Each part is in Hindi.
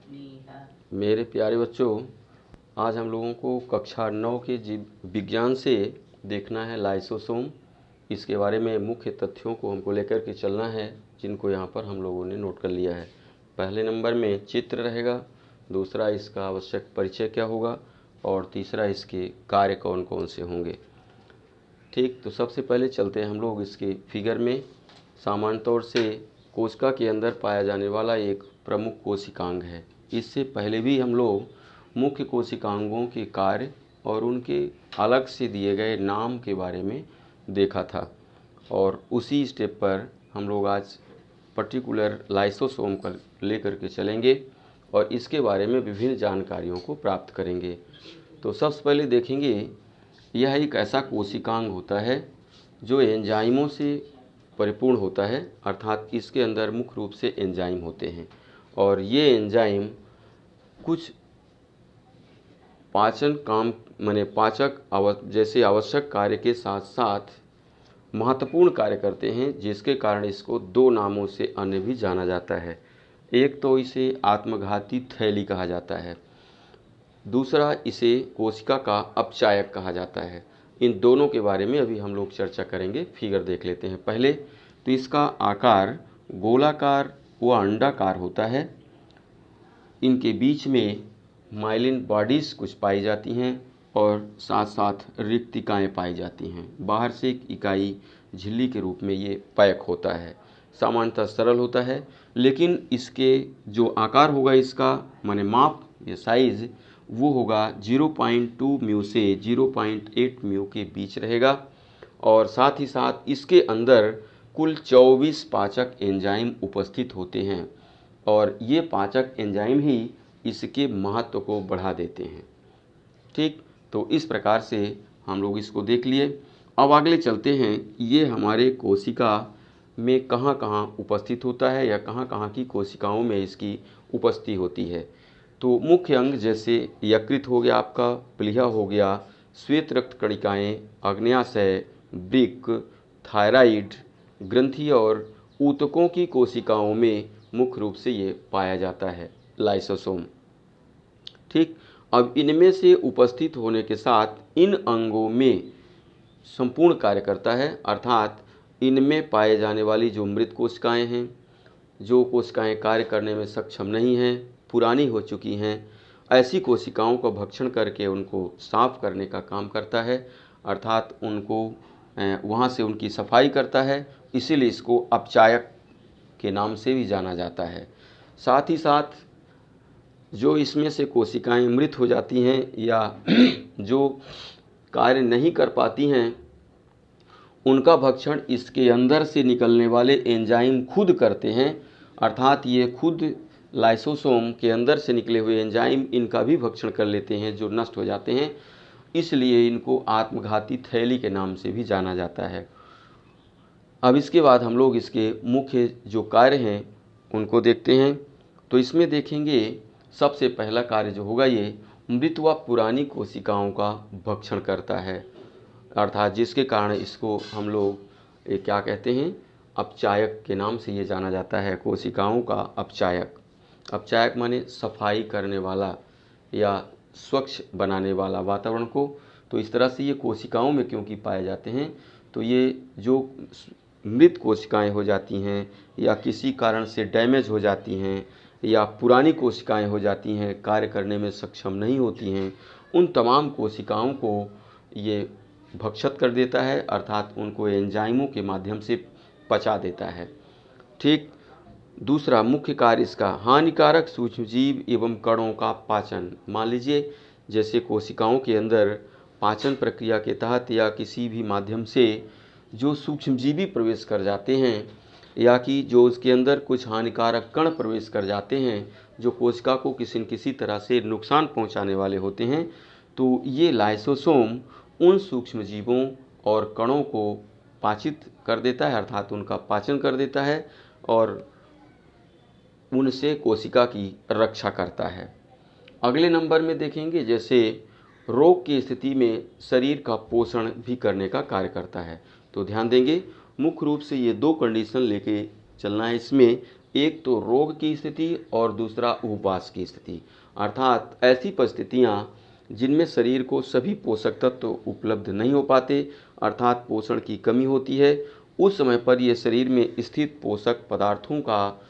मेरे प्यारे बच्चों, आज हम लोगों को कक्षा 9 के जीव विज्ञान से देखना है लाइसोसोम। इसके बारे में मुख्य तथ्यों को हमको लेकर के चलना है, जिनको यहाँ पर हम लोगों ने नोट कर लिया है। पहले नंबर में चित्र रहेगा, दूसरा इसका आवश्यक परिचय क्या होगा, और तीसरा इसके कार्य कौन कौन से होंगे। ठीक, तो सबसे पहले चलते हैं हम लोग इसके फिगर में। सामान्य तौर से कोशिका के अंदर पाया जाने वाला एक प्रमुख कोशिकांग है। इससे पहले भी हम लोग मुख्य कोशिकांगों के कार्य और उनके अलग से दिए गए नाम के बारे में देखा था, और उसी स्टेप पर हम लोग आज पर्टिकुलर लाइसोसोम को लेकर के चलेंगे और इसके बारे में विभिन्न जानकारियों को प्राप्त करेंगे। तो सबसे पहले देखेंगे, यह एक ऐसा कोशिकांग होता है जो एंजाइमों से परिपूर्ण होता है, अर्थात इसके अंदर मुख्य रूप से एंजाइम होते हैं, और ये एंजाइम कुछ पाचन काम माने पाचक जैसे आवश्यक कार्य के साथ साथ महत्वपूर्ण कार्य करते हैं, जिसके कारण इसको दो नामों से अन्य भी जाना जाता है। एक तो इसे आत्मघाती थैली कहा जाता है, दूसरा इसे कोशिका का अपचायक कहा जाता है। इन दोनों के बारे में अभी हम लोग चर्चा करेंगे। फिगर देख लेते हैं पहले। तो इसका आकार गोलाकार व अंडाकार होता है। इनके बीच में माइलिन बॉडीज़ कुछ पाई जाती हैं और साथ साथ रिक्तिकाएँ पाई जाती हैं। बाहर से एक इकाई झिल्ली के रूप में ये पैक होता है। सामान्यतः सरल होता है, लेकिन इसके जो आकार होगा, इसका माने माप, ये साइज़, वो होगा 0.2 म्यू से 0.8 म्यू के बीच रहेगा। और साथ ही साथ इसके अंदर कुल 24 पाचक एंजाइम उपस्थित होते हैं, और ये पाचक एंजाइम ही इसके महत्व को बढ़ा देते हैं। ठीक, तो इस प्रकार से हम लोग इसको देख लिए। अब आगे चलते हैं, ये हमारे कोशिका में कहाँ कहाँ उपस्थित होता है या कहाँ कहाँ की कोशिकाओं में इसकी उपस्थिति होती है। तो मुख्य अंग जैसे यकृत हो गया, आपका प्लीहा हो गया, श्वेत रक्त कणिकाएँ, अग्न्याशय, वृक्क, थायराइड ग्रंथि और ऊतकों की कोशिकाओं में मुख्य रूप से ये पाया जाता है लाइसोसोम। ठीक, अब इनमें से उपस्थित होने के साथ इन अंगों में संपूर्ण कार्य करता है, अर्थात इनमें पाए जाने वाली जो मृत कोशिकाएं हैं, जो कोशिकाएं कार्य करने में सक्षम नहीं हैं, पुरानी हो चुकी हैं, ऐसी कोशिकाओं का भक्षण करके उनको साफ करने का काम करता है, अर्थात उनको वहाँ से उनकी सफाई करता है। इसीलिए इसको अपचायक के नाम से भी जाना जाता है। साथ ही साथ जो इसमें से कोशिकाएं मृत हो जाती हैं या जो कार्य नहीं कर पाती हैं, उनका भक्षण इसके अंदर से निकलने वाले एंजाइम खुद करते हैं, अर्थात ये खुद लाइसोसोम के अंदर से निकले हुए एंजाइम इनका भी भक्षण कर लेते हैं, जो नष्ट हो जाते हैं। इसलिए इनको आत्मघाती थैली के नाम से भी जाना जाता है। अब इसके बाद हम लोग इसके मुख्य जो कार्य हैं उनको देखते हैं। तो इसमें देखेंगे, सबसे पहला कार्य जो होगा, ये मृत व पुरानी कोशिकाओं का भक्षण करता है, अर्थात जिसके कारण इसको हम लोग क्या कहते हैं, अपचायक के नाम से ये जाना जाता है, कोशिकाओं का अपचायक। अपचायक माने सफाई करने वाला या स्वच्छ बनाने वाला वातावरण को। तो इस तरह से ये कोशिकाओं में क्योंकि पाए जाते हैं, तो ये जो मृत कोशिकाएं हो जाती हैं या किसी कारण से डैमेज हो जाती हैं या पुरानी कोशिकाएं हो जाती हैं, कार्य करने में सक्षम नहीं होती हैं, उन तमाम कोशिकाओं को ये भक्षित कर देता है, अर्थात उनको एंजाइमों के माध्यम से पचा देता है। ठीक, दूसरा मुख्य कार्य इसका हानिकारक सूक्ष्मजीव एवं कणों का पाचन। मान लीजिए जैसे कोशिकाओं के अंदर पाचन प्रक्रिया के तहत या किसी भी माध्यम से जो सूक्ष्मजीवी प्रवेश कर जाते हैं, या कि जो उसके अंदर कुछ हानिकारक कण प्रवेश कर जाते हैं जो कोशिका को किसी न किसी तरह से नुकसान पहुंचाने वाले होते हैं, तो ये लाइसोसोम उन सूक्ष्मजीवों और कणों को पाचित कर देता है, अर्थात उनका पाचन कर देता है और उनसे कोशिका की रक्षा करता है। अगले नंबर में देखेंगे, जैसे रोग की स्थिति में शरीर का पोषण भी करने का कार्य करता है। तो ध्यान देंगे, मुख्य रूप से ये दो कंडीशन लेके चलना है इसमें। एक तो रोग की स्थिति और दूसरा उपवास की स्थिति, अर्थात ऐसी परिस्थितियाँ जिनमें शरीर को सभी पोषक तत्व उपलब्ध नहीं हो पाते, अर्थात पोषण की कमी होती है। उस समय पर ये शरीर में स्थित पोषक पदार्थों का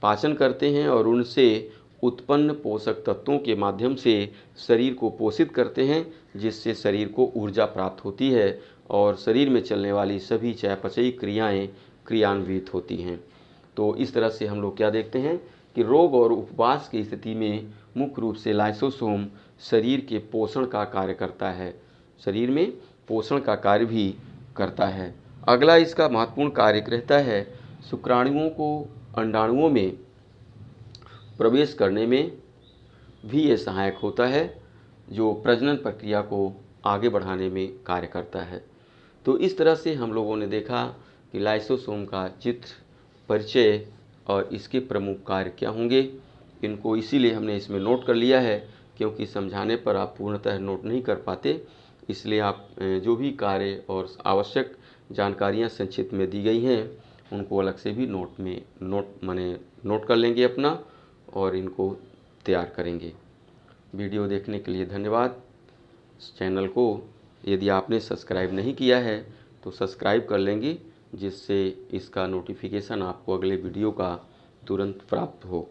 पाचन करते हैं और उनसे उत्पन्न पोषक तत्वों के माध्यम से शरीर को पोषित करते हैं, जिससे शरीर को ऊर्जा प्राप्त होती है और शरीर में चलने वाली सभी चयापचयी क्रियाएं क्रियान्वित होती हैं। तो इस तरह से हम लोग क्या देखते हैं कि रोग और उपवास की स्थिति में मुख्य रूप से लाइसोसोम शरीर के पोषण का कार्य करता है, शरीर में पोषण का कार्य भी करता है। अगला इसका महत्वपूर्ण कार्य रहता है शुक्राणुओं को अंडाणुओं में प्रवेश करने में भी ये सहायक होता है, जो प्रजनन प्रक्रिया को आगे बढ़ाने में कार्य करता है। तो इस तरह से हम लोगों ने देखा कि लाइसोसोम का चित्र, परिचय और इसके प्रमुख कार्य क्या होंगे। इनको इसीलिए हमने इसमें नोट कर लिया है, क्योंकि समझाने पर आप पूर्णतः नोट नहीं कर पाते, इसलिए आप जो भी कार्य और आवश्यक जानकारियां संक्षिप्त में दी गई हैं उनको अलग से भी नोट कर लेंगे अपना और इनको तैयार करेंगे। वीडियो देखने के लिए धन्यवाद। चैनल को यदि आपने सब्सक्राइब नहीं किया है तो सब्सक्राइब कर लेंगे, जिससे इसका नोटिफिकेशन आपको अगले वीडियो का तुरंत प्राप्त हो।